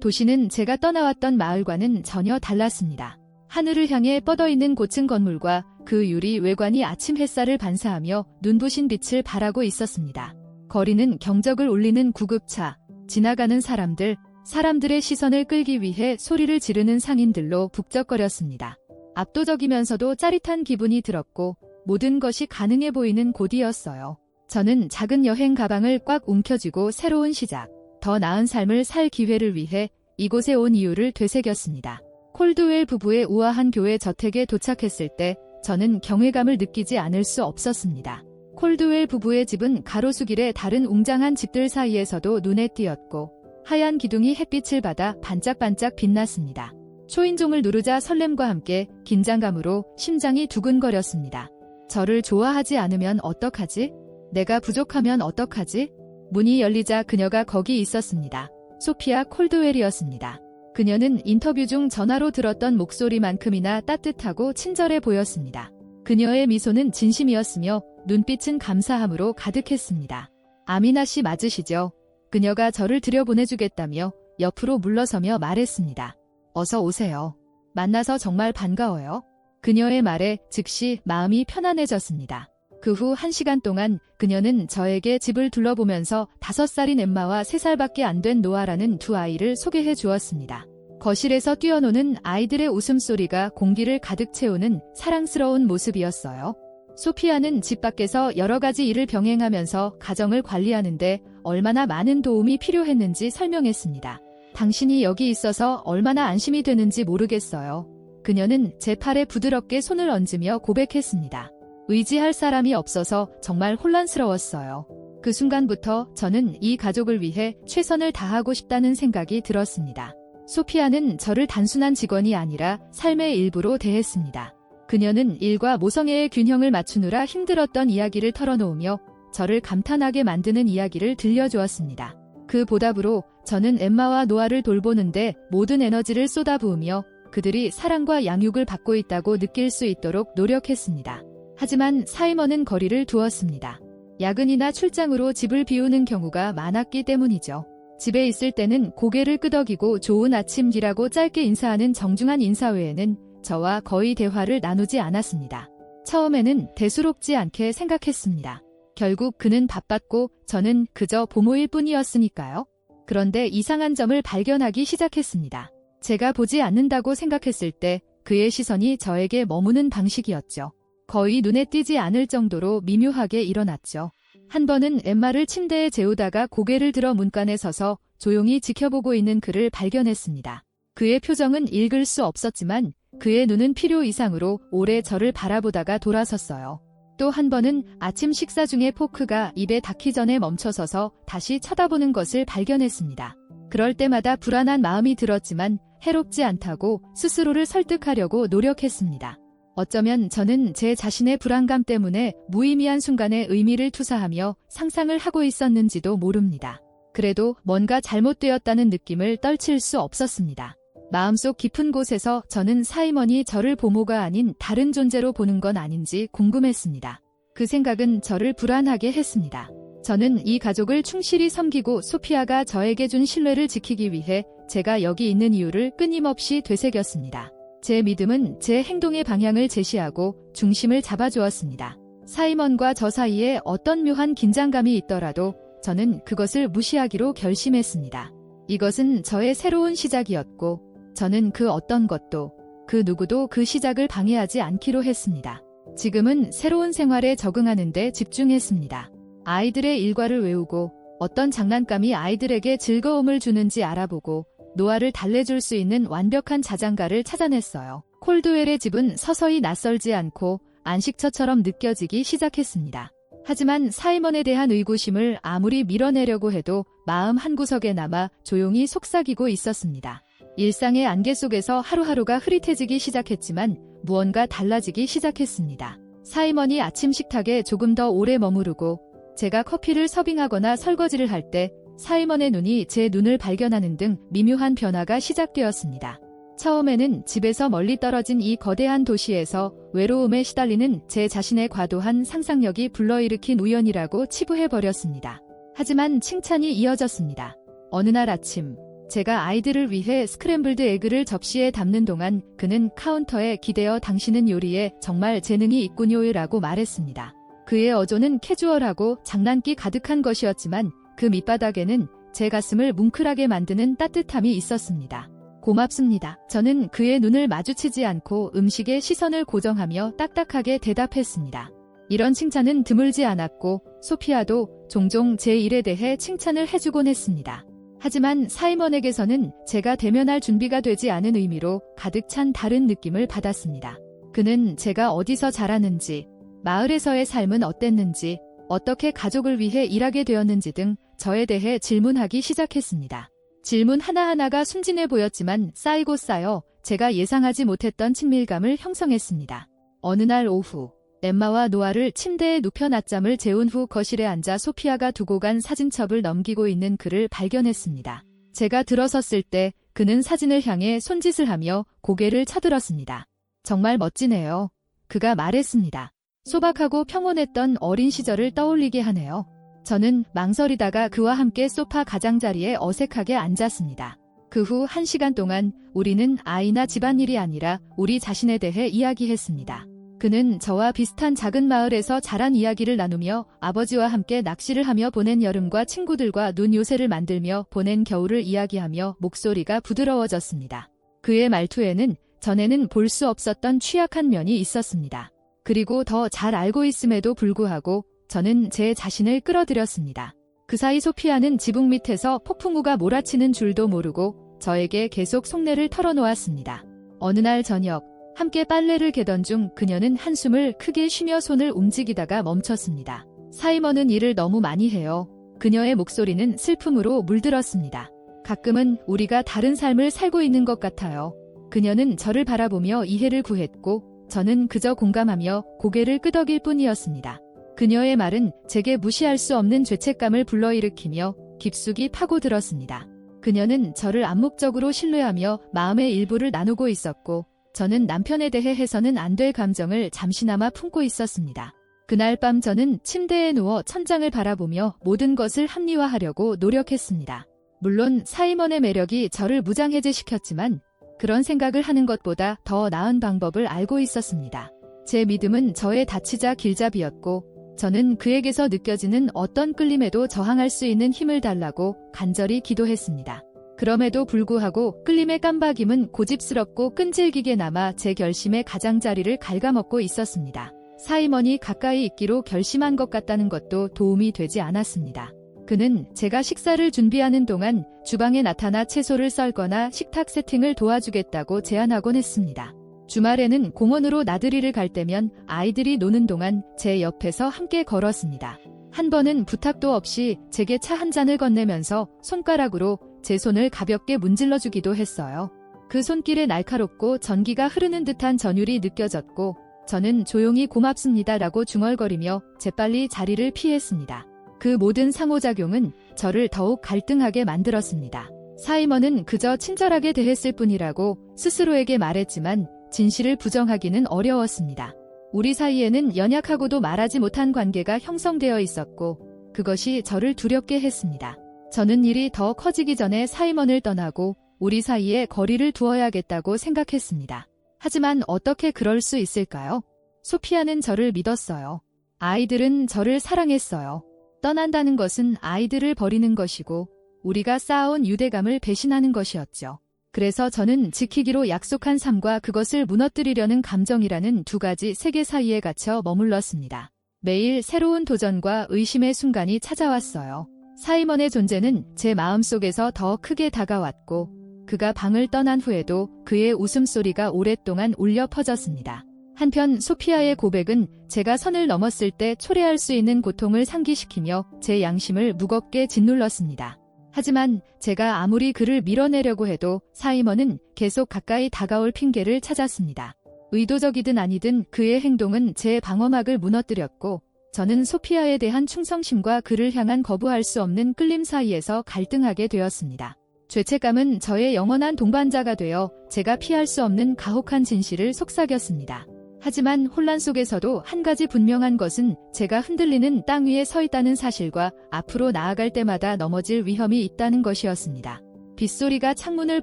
도시는 제가 떠나왔던 마을과는 전혀 달랐습니다. 하늘을 향해 뻗어있는 고층 건물과 그 유리 외관이 아침 햇살을 반사하며 눈부신 빛을 발하고 있었습니다. 거리는 경적을 울리는 구급차, 지나가는 사람들의 시선을 끌기 위해 소리를 지르는 상인들로 북적거렸습니다. 압도적이면서도 짜릿한 기분이 들었고 모든 것이 가능해 보이는 곳이었어요. 저는 작은 여행 가방을 꽉 움켜쥐고 새로운 시작, 더 나은 삶을 살 기회를 위해 이곳에 온 이유를 되새겼습니다. 콜드웰 부부의 우아한 교회 저택에 도착했을 때 저는 경외감을 느끼지 않을 수 없었습니다. 콜드웰 부부의 집은 가로수길의 다른 웅장한 집들 사이에서도 눈에 띄었고 하얀 기둥이 햇빛을 받아 반짝반짝 빛났습니다. 초인종을 누르자 설렘과 함께 긴장감으로 심장이 두근거렸습니다. 저를 좋아하지 않으면 어떡하지? 내가 부족하면 어떡하지? 문이 열리자 그녀가 거기 있었습니다. 소피아 콜드웰이었습니다. 그녀는 인터뷰 중 전화로 들었던 목소리만큼이나 따뜻하고 친절해 보였습니다. 그녀의 미소는 진심이었으며 눈빛은 감사함으로 가득했습니다. 아미나 씨 맞으시죠? 그녀가 저를 들여보내주겠다며 옆으로 물러서며 말했습니다. 어서 오세요. 만나서 정말 반가워요. 그녀의 말에 즉시 마음이 편안해졌습니다. 그 후 1시간 동안 그녀는 저에게 집을 둘러보면서 5살인 엠마와 3살밖에 안 된 노아라는 두 아이를 소개해 주었습니다. 거실에서 뛰어노는 아이들의 웃음소리가 공기를 가득 채우는 사랑스러운 모습이었어요. 소피아는 집 밖에서 여러 가지 일을 병행하면서 가정을 관리하는데 얼마나 많은 도움이 필요했는지 설명했습니다. 당신이 여기 있어서 얼마나 안심이 되는지 모르겠어요. 그녀는 제 팔에 부드럽게 손을 얹으며 고백했습니다. 의지할 사람이 없어서 정말 혼란스러웠어요. 그 순간부터 저는 이 가족을 위해 최선을 다하고 싶다는 생각이 들었습니다. 소피아는 저를 단순한 직원이 아니라 삶의 일부로 대했습니다. 그녀는 일과 모성애의 균형을 맞추느라 힘들었던 이야기를 털어놓으며 저를 감탄하게 만드는 이야기를 들려주었습니다. 그 보답으로 저는 엠마와 노아를 돌보는데 모든 에너지를 쏟아부으며 그들이 사랑과 양육을 받고 있다고 느낄 수 있도록 노력했습니다. 하지만 사이먼은 거리를 두었습니다. 야근이나 출장으로 집을 비우는 경우가 많았기 때문이죠. 집에 있을 때는 고개를 끄덕이고 좋은 아침이라고 짧게 인사하는 정중한 인사 외에는 저와 거의 대화를 나누지 않았습니다. 처음에는 대수롭지 않게 생각했습니다. 결국 그는 바빴고 저는 그저 보모일 뿐이었으니까요. 그런데 이상한 점을 발견하기 시작했습니다. 제가 보지 않는다고 생각했을 때 그의 시선이 저에게 머무는 방식이었죠. 거의 눈에 띄지 않을 정도로 미묘하게 일어났죠. 한 번은 엠마를 침대에 재우다가 고개를 들어 문간에 서서 조용히 지켜보고 있는 그를 발견했습니다. 그의 표정은 읽을 수 없었지만 그의 눈은 필요 이상으로 오래 저를 바라보다가 돌아섰어요. 또 한 번은 아침 식사 중에 포크가 입에 닿기 전에 멈춰서서 다시 쳐다보는 것을 발견했습니다. 그럴 때마다 불안한 마음이 들었지만 해롭지 않다고 스스로를 설득하려고 노력했습니다. 어쩌면 저는 제 자신의 불안감 때문에 무의미한 순간에 의미를 투사하며 상상을 하고 있었는지도 모릅니다. 그래도 뭔가 잘못되었다는 느낌을 떨칠 수 없었습니다. 마음속 깊은 곳에서 저는 사이먼이 저를 보모가 아닌 다른 존재로 보는 건 아닌지 궁금했습니다. 그 생각은 저를 불안하게 했습니다. 저는 이 가족을 충실히 섬기고 소피아가 저에게 준 신뢰를 지키기 위해 제가 여기 있는 이유를 끊임없이 되새겼습니다. 제 믿음은 제 행동의 방향을 제시하고 중심을 잡아주었습니다. 사이먼과 저 사이에 어떤 묘한 긴장감이 있더라도 저는 그것을 무시하기로 결심했습니다. 이것은 저의 새로운 시작이었고 저는 그 어떤 것도 그 누구도 그 시작을 방해하지 않기로 했습니다. 지금은 새로운 생활에 적응하는 데 집중했습니다. 아이들의 일과를 외우고 어떤 장난감이 아이들에게 즐거움을 주는지 알아보고 노아를 달래줄 수 있는 완벽한 자장가를 찾아냈어요. 콜드웰의 집은 서서히 낯설지 않고 안식처처럼 느껴지기 시작했습니다. 하지만 사이먼에 대한 의구심을 아무리 밀어내려고 해도 마음 한구석에 남아 조용히 속삭이고 있었습니다. 일상의 안개 속에서 하루하루가 흐릿해지기 시작했지만 무언가 달라지기 시작했습니다. 사이먼이 아침 식탁에 조금 더 오래 머무르고 제가 커피를 서빙하거나 설거지를 할 때 사이먼의 눈이 제 눈을 발견하는 등 미묘한 변화가 시작되었습니다. 처음에는 집에서 멀리 떨어진 이 거대한 도시에서 외로움에 시달리는 제 자신의 과도한 상상력이 불러일으킨 우연이라고 치부해버렸습니다. 하지만 칭찬이 이어졌습니다. 어느 날 아침 제가 아이들을 위해 스크램블드 에그를 접시에 담는 동안 그는 카운터에 기대어 당신은 요리에 정말 재능이 있군요라고 말했습니다. 그의 어조는 캐주얼하고 장난기 가득한 것이었지만 그 밑바닥에는 제 가슴을 뭉클하게 만드는 따뜻함이 있었습니다. 고맙습니다. 저는 그의 눈을 마주치지 않고 음식에 시선을 고정하며 딱딱하게 대답했습니다. 이런 칭찬은 드물지 않았고 소피아도 종종 제 일에 대해 칭찬을 해주곤 했습니다. 하지만 사이먼에게서는 제가 대면할 준비가 되지 않은 의미로 가득 찬 다른 느낌을 받았습니다. 그는 제가 어디서 자라는지, 마을에서의 삶은 어땠는지, 어떻게 가족을 위해 일하게 되었는지 등 저에 대해 질문하기 시작했습니다. 질문 하나하나가 순진해 보였지만 쌓이고 쌓여 제가 예상하지 못했던 친밀감을 형성했습니다. 어느 날 오후, 엠마와 노아를 침대에 눕혀 낮잠을 재운 후 거실에 앉아 소피아가 두고 간 사진첩을 넘기고 있는 그를 발견했습니다. 제가 들어섰을 때 그는 사진을 향해 손짓을 하며 고개를 쳐들었습니다. 정말 멋지네요. 그가 말했습니다. 소박하고 평온했던 어린 시절을 떠올리게 하네요. 저는 망설이다가 그와 함께 소파 가장자리에 어색하게 앉았습니다. 그 후 1시간 동안 우리는 아이나 집안일이 아니라 우리 자신에 대해 이야기했습니다. 그는 저와 비슷한 작은 마을에서 자란 이야기를 나누며 아버지와 함께 낚시를 하며 보낸 여름과 친구들과 눈 요새를 만들며 보낸 겨울을 이야기하며 목소리가 부드러워졌습니다. 그의 말투에는 전에는 볼 수 없었던 취약한 면이 있었습니다. 그리고 더 잘 알고 있음에도 불구하고 저는 제 자신을 끌어들였습니다. 그 사이 소피아는 지붕 밑에서 폭풍우가 몰아치는 줄도 모르고 저에게 계속 속내를 털어놓았습니다. 어느 날 저녁, 함께 빨래를 개던 중 그녀는 한숨을 크게 쉬며 손을 움직이다가 멈췄습니다. 사이먼은 일을 너무 많이 해요. 그녀의 목소리는 슬픔으로 물들었습니다. 가끔은 우리가 다른 삶을 살고 있는 것 같아요. 그녀는 저를 바라보며 이해를 구했고 저는 그저 공감하며 고개를 끄덕일 뿐이었습니다. 그녀의 말은 제게 무시할 수 없는 죄책감을 불러일으키며 깊숙이 파고들었습니다. 그녀는 저를 암묵적으로 신뢰하며 마음의 일부를 나누고 있었고 저는 남편에 대해 해서는 안 될 감정을 잠시나마 품고 있었습니다. 그날 밤 저는 침대에 누워 천장을 바라보며 모든 것을 합리화하려고 노력했습니다. 물론 사이먼의 매력이 저를 무장해제시켰지만 그런 생각을 하는 것보다 더 나은 방법을 알고 있었습니다. 제 믿음은 저의 다치자 길잡이였고 저는 그에게서 느껴지는 어떤 끌림에도 저항할 수 있는 힘을 달라고 간절히 기도했습니다. 그럼에도 불구하고 끌림의 깜박임은 고집스럽고 끈질기게 남아 제 결심의 가장자리를 갉아먹고 있었습니다. 사이먼이 가까이 있기로 결심한 것 같다는 것도 도움이 되지 않았습니다. 그는 제가 식사를 준비하는 동안 주방에 나타나 채소를 썰거나 식탁 세팅을 도와주겠다고 제안하곤 했습니다. 주말에는 공원으로 나들이를 갈 때면 아이들이 노는 동안 제 옆에서 함께 걸었습니다. 한 번은 부탁도 없이 제게 차 한 잔을 건네면서 손가락으로 제 손을 가볍게 문질러주기도 했어요. 그 손길에 날카롭고 전기가 흐르는 듯한 전율이 느껴졌고 저는 조용히 고맙습니다라고 중얼거리며 재빨리 자리를 피했습니다. 그 모든 상호작용은 저를 더욱 갈등하게 만들었습니다. 사이먼은 그저 친절하게 대했을 뿐이라고 스스로에게 말했지만 진실을 부정하기는 어려웠습니다. 우리 사이에는 연약하고도 말하지 못한 관계가 형성되어 있었고 그것이 저를 두렵게 했습니다. 저는 일이 더 커지기 전에 사이먼을 떠나고 우리 사이에 거리를 두어야겠다고 생각했습니다. 하지만 어떻게 그럴 수 있을까요? 소피아는 저를 믿었어요. 아이들은 저를 사랑했어요. 떠난다는 것은 아이들을 버리는 것이고 우리가 쌓아온 유대감을 배신하는 것이었죠. 그래서 저는 지키기로 약속한 삶과 그것을 무너뜨리려는 감정이라는 두 가지 세계 사이에 갇혀 머물렀습니다. 매일 새로운 도전과 의심의 순간이 찾아왔어요. 사이먼의 존재는 제 마음속에서 더 크게 다가왔고 그가 방을 떠난 후에도 그의 웃음소리가 오랫동안 울려 퍼졌습니다. 한편 소피아의 고백은 제가 선을 넘었을 때 초래할 수 있는 고통을 상기시키며 제 양심을 무겁게 짓눌렀습니다. 하지만 제가 아무리 그를 밀어내려고 해도 사이먼은 계속 가까이 다가올 핑계를 찾았습니다. 의도적이든 아니든 그의 행동은 제 방어막을 무너뜨렸고 저는 소피아에 대한 충성심과 그를 향한 거부할 수 없는 끌림 사이에서 갈등하게 되었습니다. 죄책감은 저의 영원한 동반자가 되어 제가 피할 수 없는 가혹한 진실을 속삭였습니다. 하지만 혼란 속에서도 한 가지 분명한 것은 제가 흔들리는 땅 위에 서 있다는 사실과 앞으로 나아갈 때마다 넘어질 위험이 있다는 것이었습니다. 빗소리가 창문을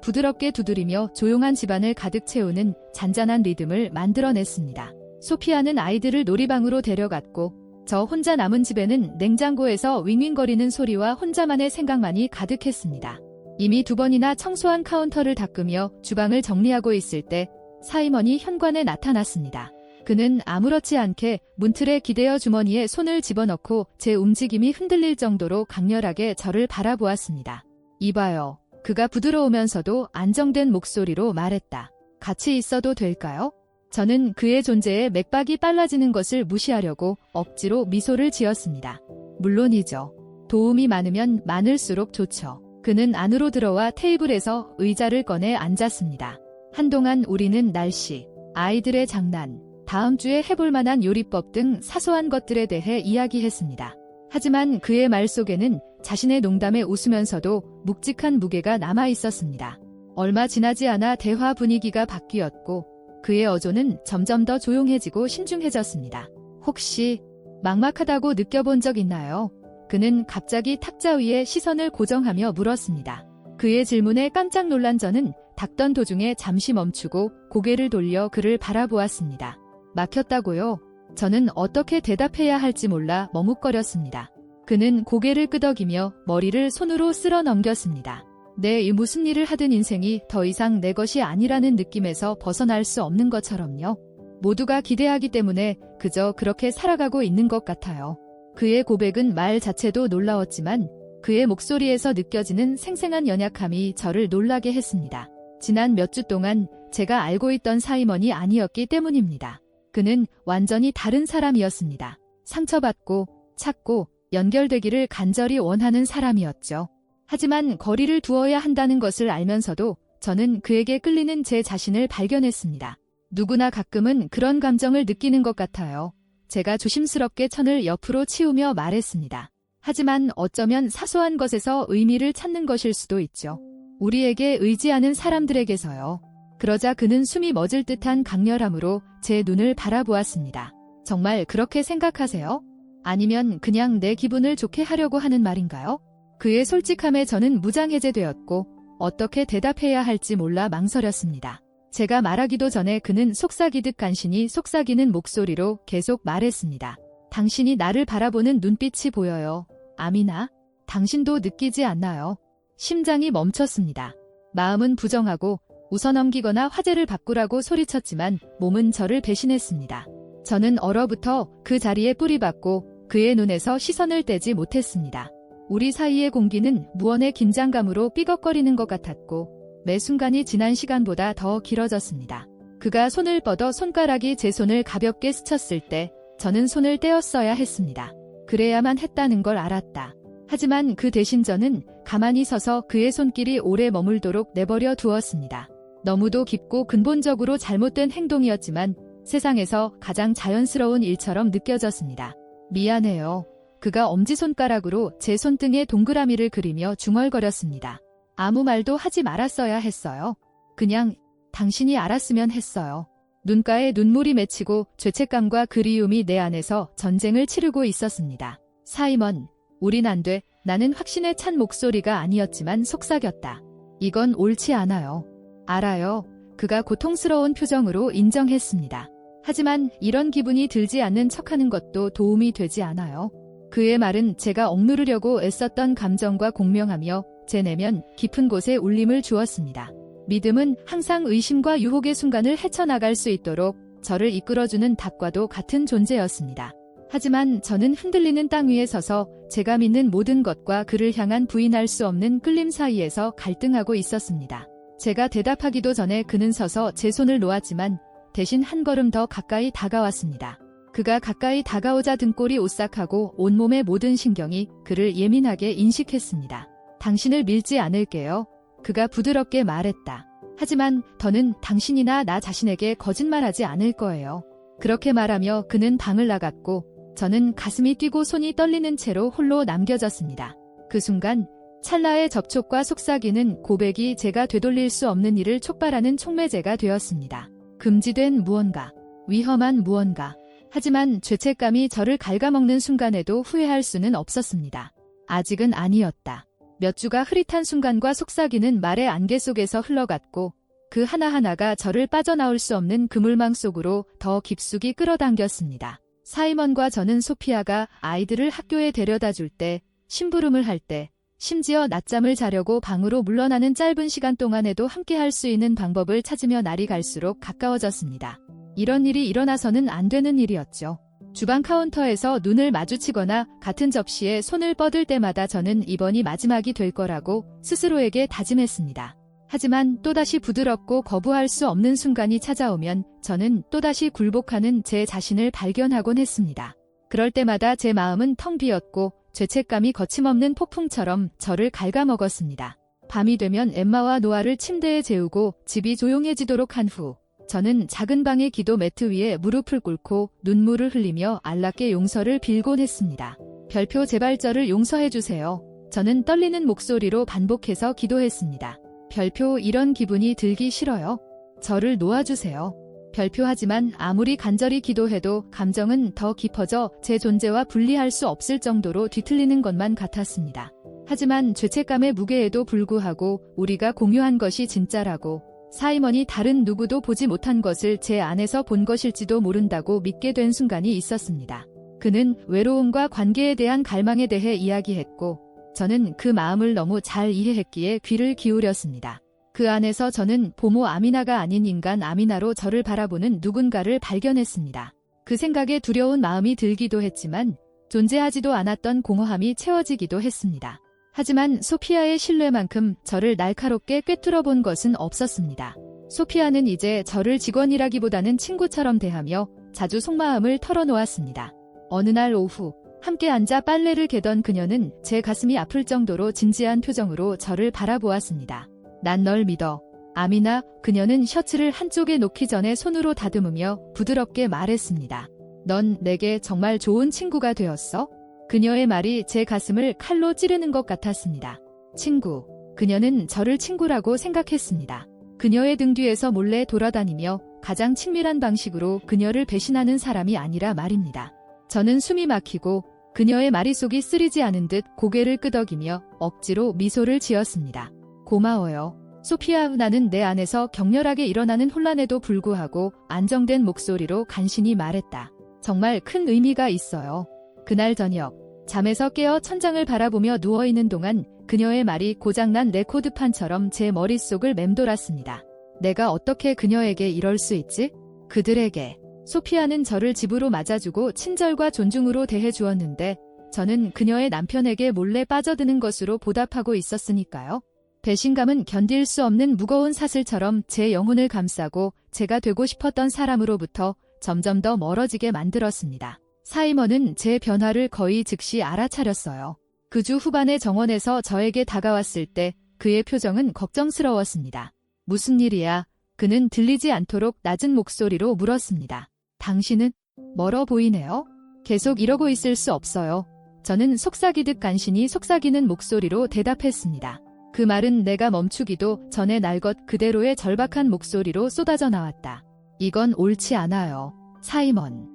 부드럽게 두드리며 조용한 집안을 가득 채우는 잔잔한 리듬을 만들어냈습니다. 소피아는 아이들을 놀이방으로 데려갔고 저 혼자 남은 집에는 냉장고에서 윙윙거리는 소리와 혼자만의 생각만이 가득했습니다. 이미 2번이나 청소한 카운터를 닦으며 주방을 정리하고 있을 때 사이먼이 현관에 나타났습니다. 그는 아무렇지 않게 문틀에 기대어 주머니에 손을 집어넣고 제 움직임이 흔들릴 정도로 강렬하게 저를 바라보았습니다. 이봐요. 그가 부드러우면서도 안정된 목소리로 말했다. 같이 있어도 될까요? 저는 그의 존재에 맥박이 빨라지는 것을 무시하려고 억지로 미소를 지었습니다. 물론이죠. 도움이 많으면 많을수록 좋죠. 그는 안으로 들어와 테이블에서 의자를 꺼내 앉았습니다. 한동안 우리는 날씨, 아이들의 장난, 다음 주에 해볼 만한 요리법 등 사소한 것들에 대해 이야기했습니다. 하지만 그의 말 속에는 자신의 농담에 웃으면서도 묵직한 무게가 남아 있었습니다. 얼마 지나지 않아 대화 분위기가 바뀌었고 그의 어조는 점점 더 조용해지고 신중해졌습니다. 혹시 막막하다고 느껴본 적 있나요? 그는 갑자기 탁자 위에 시선을 고정하며 물었습니다. 그의 질문에 깜짝 놀란 저는 닦던 도중에 잠시 멈추고 고개를 돌려 그를 바라보았습니다. 막혔다고요? 저는 어떻게 대답해야 할지 몰라 머뭇거렸습니다. 그는 고개를 끄덕이며 머리를 손으로 쓸어 넘겼습니다. 네, 무슨 일을 하든 인생이 더 이상 내 것이 아니라는 느낌에서 벗어날 수 없는 것처럼요. 모두가 기대하기 때문에 그저 그렇게 살아가고 있는 것 같아요. 그의 고백은 말 자체도 놀라웠지만 그의 목소리에서 느껴지는 생생한 연약함이 저를 놀라게 했습니다. 지난 몇 주 동안 제가 알고 있던 사이먼이 아니었기 때문입니다. 그는 완전히 다른 사람이었습니다. 상처받고 찾고 연결되기를 간절히 원하는 사람이었죠. 하지만 거리를 두어야 한다는 것을 알면서도 저는 그에게 끌리는 제 자신을 발견했습니다. 누구나 가끔은 그런 감정을 느끼는 것 같아요. 제가 조심스럽게 천을 옆으로 치우며 말했습니다. 하지만 어쩌면 사소한 것에서 의미를 찾는 것일 수도 있죠. 우리에게 의지하는 사람들에게서요. 그러자 그는 숨이 멎을 듯한 강렬함으로 제 눈을 바라보았습니다. 정말 그렇게 생각하세요? 아니면 그냥 내 기분을 좋게 하려고 하는 말인가요? 그의 솔직함에 저는 무장해제되었고 어떻게 대답해야 할지 몰라 망설였습니다. 제가 말하기도 전에 그는 속삭이듯 간신히 속삭이는 목소리로 계속 말했습니다. 당신이 나를 바라보는 눈빛이 보여요. 아미나, 당신도 느끼지 않나요? 심장이 멈췄습니다. 마음은 부정하고 웃어넘기거나 화제를 바꾸라고 소리쳤지만 몸은 저를 배신했습니다. 저는 얼어붙어 그 자리에 뿌리박고 그의 눈에서 시선을 떼지 못했습니다. 우리 사이의 공기는 무언의 긴장감으로 삐걱거리는 것 같았고 매 순간이 지난 시간보다 더 길어졌습니다. 그가 손을 뻗어 손가락이 제 손을 가볍게 스쳤을 때 저는 손을 떼었어야 했습니다. 그래야만 했다는 걸 알았다. 하지만 그 대신 저는 가만히 서서 그의 손길이 오래 머물도록 내버려 두었습니다. 너무도 깊고 근본적으로 잘못된 행동이었지만 세상에서 가장 자연스러운 일처럼 느껴졌습니다. 미안해요. 그가 엄지손가락으로 제 손등에 동그라미를 그리며 중얼거렸습니다. 아무 말도 하지 말았어야 했어요. 그냥 당신이 알았으면 했어요. 눈가에 눈물이 맺히고 죄책감과 그리움이 내 안에서 전쟁을 치르고 있었습니다. 사이먼, 우린 안 돼. 나는 확신에 찬 목소리가 아니었지만 속삭였다. 이건 옳지 않아요. 알아요. 그가 고통스러운 표정으로 인정했습니다. 하지만 이런 기분이 들지 않는 척하는 것도 도움이 되지 않아요. 그의 말은 제가 억누르려고 애썼던 감정과 공명하며 제 내면 깊은 곳에 울림을 주었습니다. 믿음은 항상 의심과 유혹의 순간을 헤쳐나갈 수 있도록 저를 이끌어주는 닭과도 같은 존재였습니다. 하지만 저는 흔들리는 땅 위에 서서 제가 믿는 모든 것과 그를 향한 부인할 수 없는 끌림 사이에서 갈등하고 있었습니다. 제가 대답하기도 전에 그는 서서 제 손을 놓았지만 대신 한 걸음 더 가까이 다가왔습니다. 그가 가까이 다가오자 등골이 오싹하고 온몸의 모든 신경이 그를 예민하게 인식했습니다. 당신을 밀지 않을게요. 그가 부드럽게 말했다. 하지만 더는 당신이나 나 자신에게 거짓말하지 않을 거예요. 그렇게 말하며 그는 방을 나갔고 저는 가슴이 뛰고 손이 떨리는 채로 홀로 남겨졌습니다. 그 순간 찰나의 접촉과 속삭이는 고백이 제가 되돌릴 수 없는 일을 촉발하는 촉매제가 되었습니다. 금지된 무언가, 위험한 무언가. 하지만 죄책감이 저를 갉아먹는 순간에도 후회할 수는 없었습니다. 아직은 아니었다. 몇 주가 흐릿한 순간과 속삭이는 말의 안개 속에서 흘러갔고 그 하나하나가 저를 빠져나올 수 없는 그물망 속으로 더 깊숙이 끌어당겼습니다. 사이먼과 저는 소피아가 아이들을 학교에 데려다 줄 때, 심부름을 할 때, 심지어 낮잠을 자려고 방으로 물러나는 짧은 시간 동안에도 함께 할 수 있는 방법을 찾으며 날이 갈수록 가까워졌습니다. 이런 일이 일어나서는 안 되는 일이었죠. 주방 카운터에서 눈을 마주치거나 같은 접시에 손을 뻗을 때마다 저는 이번이 마지막이 될 거라고 스스로에게 다짐했습니다. 하지만 또다시 부드럽고 거부할 수 없는 순간이 찾아오면 저는 또다시 굴복하는 제 자신을 발견하곤 했습니다. 그럴 때마다 제 마음은 텅 비었고 죄책감이 거침없는 폭풍처럼 저를 갉아먹었습니다. 밤이 되면 엠마와 노아를 침대에 재우고 집이 조용해지도록 한 후 저는 작은 방의 기도 매트 위에 무릎을 꿇고 눈물을 흘리며 알라께 용서를 빌곤 했습니다. 별표 제발 저를 용서해주세요. 저는 떨리는 목소리로 반복해서 기도했습니다. 별표 이런 기분이 들기 싫어요. 저를 놓아주세요. 별표 하지만 아무리 간절히 기도해도 감정은 더 깊어져 제 존재와 분리할 수 없을 정도로 뒤틀리는 것만 같았습니다. 하지만 죄책감의 무게에도 불구하고 우리가 공유한 것이 진짜라고 사이먼이 다른 누구도 보지 못한 것을 제 안에서 본 것일지도 모른다고 믿게 된 순간이 있었습니다. 그는 외로움과 관계에 대한 갈망에 대해 이야기했고 저는 그 마음을 너무 잘 이해했기에 귀를 기울였습니다. 그 안에서 저는 보모 아미나가 아닌 인간 아미나로 저를 바라보는 누군가를 발견했습니다. 그 생각에 두려운 마음이 들기도 했지만 존재하지도 않았던 공허함이 채워지기도 했습니다. 하지만 소피아의 신뢰만큼 저를 날카롭게 꿰뚫어 본 것은 없었습니다. 소피아는 이제 저를 직원이라기보다는 친구처럼 대하며 자주 속마음을 털어놓았습니다. 어느 날 오후 함께 앉아 빨래를 개던 그녀는 제 가슴이 아플 정도로 진지한 표정으로 저를 바라보았습니다. 난 널 믿어. 아미나, 그녀는 셔츠를 한쪽에 놓기 전에 손으로 다듬으며 부드럽게 말했습니다. 넌 내게 정말 좋은 친구가 되었어? 그녀의 말이 제 가슴을 칼로 찌르는 것 같았습니다. 친구. 그녀는 저를 친구라고 생각했습니다. 그녀의 등 뒤에서 몰래 돌아다니며 가장 친밀한 방식으로 그녀를 배신하는 사람이 아니라 말입니다. 저는 숨이 막히고 그녀의 말이 속이 쓰리지 않은 듯 고개를 끄덕이며 억지로 미소를 지었습니다. 고마워요. 소피아, 나는 내 안에서 격렬하게 일어나는 혼란에도 불구하고 안정된 목소리로 간신히 말했다. 정말 큰 의미가 있어요. 그날 저녁, 잠에서 깨어 천장을 바라보며 누워있는 동안 그녀의 말이 고장난 레코드판처럼 제 머릿속을 맴돌았습니다. 내가 어떻게 그녀에게 이럴 수 있지? 그들에게. 소피아는 저를 집으로 맞아주고 친절과 존중으로 대해주었는데 저는 그녀의 남편에게 몰래 빠져드는 것으로 보답하고 있었으니까요. 배신감은 견딜 수 없는 무거운 사슬처럼 제 영혼을 감싸고 제가 되고 싶었던 사람으로부터 점점 더 멀어지게 만들었습니다. 사이먼은 제 변화를 거의 즉시 알아차렸어요. 그 주 후반에 정원에서 저에게 다가왔을 때 그의 표정은 걱정스러웠습니다. 무슨 일이야? 그는 들리지 않도록 낮은 목소리로 물었습니다. 당신은 멀어 보이네요. 계속 이러고 있을 수 없어요. 저는 속삭이듯 간신히 속삭이는 목소리로 대답했습니다. 그 말은 내가 멈추기도 전에 날 것 그대로의 절박한 목소리로 쏟아져 나왔다. 이건 옳지 않아요. 사이먼.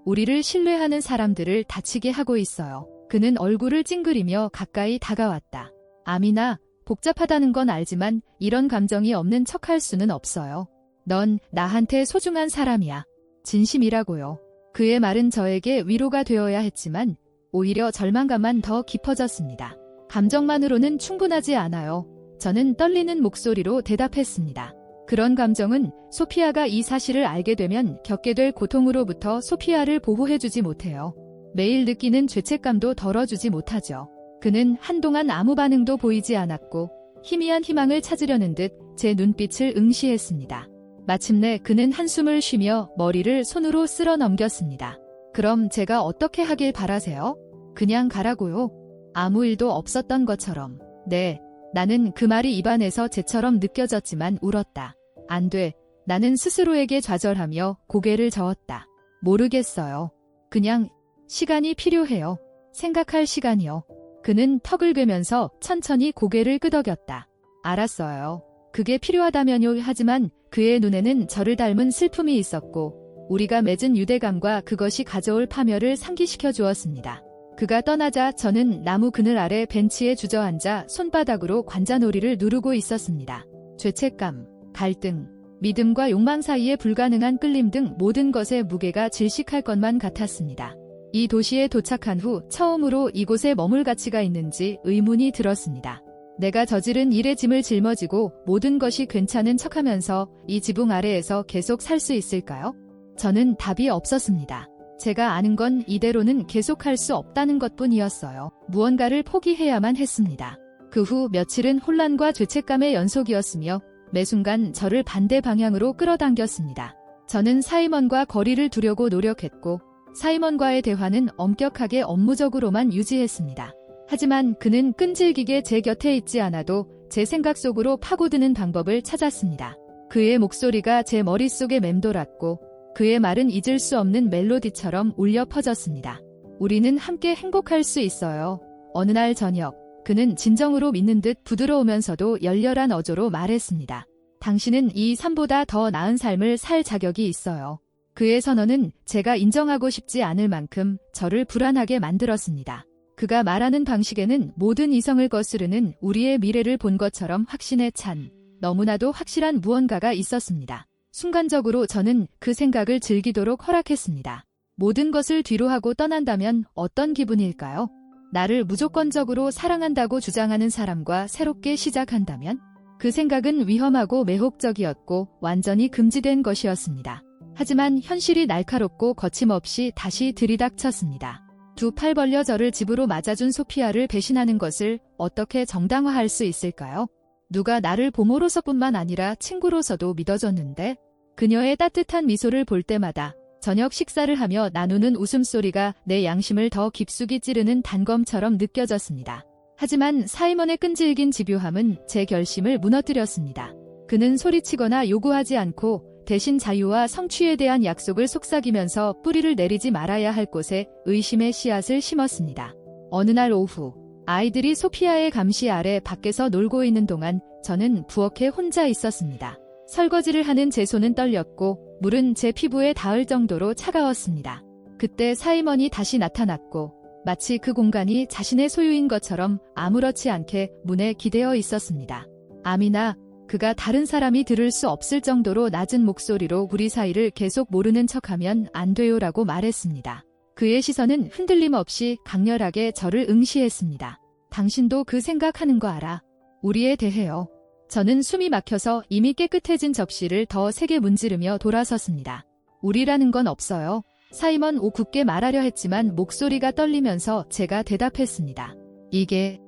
우리를 신뢰하는 사람들을 다치게 하고 있어요. 그는 얼굴을 찡그리며 가까이 다가왔다. 아미나, 복잡하다는 건 알지만 이런 감정이 없는 척할 수는 없어요. 넌 나한테 소중한 사람이야. 진심이라고요. 그의 말은 저에게 위로가 되어야 했지만 오히려 절망감만 더 깊어졌습니다. 감정만으로는 충분하지 않아요. 저는 떨리는 목소리로 대답했습니다. 그런 감정은 소피아가 이 사실을 알게 되면 겪게 될 고통으로부터 소피아를 보호해주지 못해요. 매일 느끼는 죄책감도 덜어주지 못하죠. 그는 한동안 아무 반응도 보이지 않았고 희미한 희망을 찾으려는 듯 제 눈빛을 응시했습니다. 마침내 그는 한숨을 쉬며 머리를 손으로 쓸어 넘겼습니다. 그럼 제가 어떻게 하길 바라세요? 그냥 가라고요. 아무 일도 없었던 것처럼. 네, 나는 그 말이 입안에서 재처럼 느껴졌지만 울었다. 안 돼. 나는 스스로에게 좌절하며 고개를 저었다. 모르겠어요. 그냥 시간이 필요해요. 생각할 시간이요. 그는 턱을 괴면서 천천히 고개를 끄덕였다. 알았어요. 그게 필요하다면요. 하지만 그의 눈에는 저를 닮은 슬픔이 있었고 우리가 맺은 유대감과 그것이 가져올 파멸을 상기시켜 주었습니다. 그가 떠나자 저는 나무 그늘 아래 벤치에 주저앉아 손바닥으로 관자놀이를 누르고 있었습니다. 죄책감, 갈등, 믿음과 욕망 사이에 불가능한 끌림 등 모든 것의 무게가 질식할 것만 같았습니다. 이 도시에 도착한 후 처음으로 이곳에 머물 가치가 있는지 의문이 들었습니다. 내가 저지른 일의 짐을 짊어지고 모든 것이 괜찮은 척하면서 이 지붕 아래에서 계속 살 수 있을까요? 저는 답이 없었습니다. 제가 아는 건 이대로는 계속할 수 없다는 것뿐이었어요. 무언가를 포기해야만 했습니다. 그 후 며칠은 혼란과 죄책감의 연속이었으며 매 순간 저를 반대 방향으로 끌어당겼습니다. 저는 사이먼과 거리를 두려고 노력했고 사이먼과의 대화는 엄격하게 업무적으로만 유지했습니다. 하지만 그는 끈질기게 제 곁에 있지 않아도 제 생각 속으로 파고드는 방법을 찾았습니다. 그의 목소리가 제 머릿속에 맴돌았고 그의 말은 잊을 수 없는 멜로디처럼 울려 퍼졌습니다. 우리는 함께 행복할 수 있어요. 어느 날 저녁, 그는 진정으로 믿는 듯 부드러우면서도 열렬한 어조로 말했습니다. 당신은 이 삶보다 더 나은 삶을 살 자격이 있어요. 그의 선언은 제가 인정하고 싶지 않을 만큼 저를 불안하게 만들었습니다. 그가 말하는 방식에는 모든 이성을 거스르는 우리의 미래를 본 것처럼 확신에 찬 너무나도 확실한 무언가가 있었습니다. 순간적으로 저는 그 생각을 즐기도록 허락했습니다. 모든 것을 뒤로하고 떠난다면 어떤 기분일까요? 나를 무조건적으로 사랑한다고 주장하는 사람과 새롭게 시작한다면? 그 생각은 위험하고 매혹적이었고 완전히 금지된 것이었습니다. 하지만 현실이 날카롭고 거침없이 다시 들이닥쳤습니다. 두 팔 벌려 저를 집으로 맞아준 소피아를 배신하는 것을 어떻게 정당화할 수 있을까요? 누가 나를 보모로서뿐만 아니라 친구로서도 믿어줬는데 그녀의 따뜻한 미소를 볼 때마다 저녁 식사를 하며 나누는 웃음소리가 내 양심을 더 깊숙이 찌르는 단검처럼 느껴졌습니다. 하지만 사이먼의 끈질긴 집요함은 제 결심을 무너뜨렸습니다. 그는 소리치거나 요구하지 않고 대신 자유와 성취에 대한 약속을 속삭이면서 뿌리를 내리지 말아야 할 곳에 의심의 씨앗을 심었습니다. 어느 날 오후, 아이들이 소피아의 감시 아래 밖에서 놀고 있는 동안 저는 부엌에 혼자 있었습니다. 설거지를 하는 제 손은 떨렸고 물은 제 피부에 닿을 정도로 차가웠습니다. 그때 사이먼이 다시 나타났고 마치 그 공간이 자신의 소유인 것처럼 아무렇지 않게 문에 기대어 있었습니다. 아미나, 그가 다른 사람이 들을 수 없을 정도로 낮은 목소리로 우리 사이를 계속 모르는 척하면 안 돼요라고 말했습니다. 그의 시선은 흔들림 없이 강렬하게 저를 응시했습니다. 당신도 그 생각하는 거 알아. 우리에 대해요. 저는 숨이 막혀서 이미 깨끗해진 접시를 더 세게 문지르며 돌아섰습니다. 우리라는 건 없어요. 사이먼 굳게 말하려 했지만 목소리가 떨리면서 제가 대답했습니다. 이게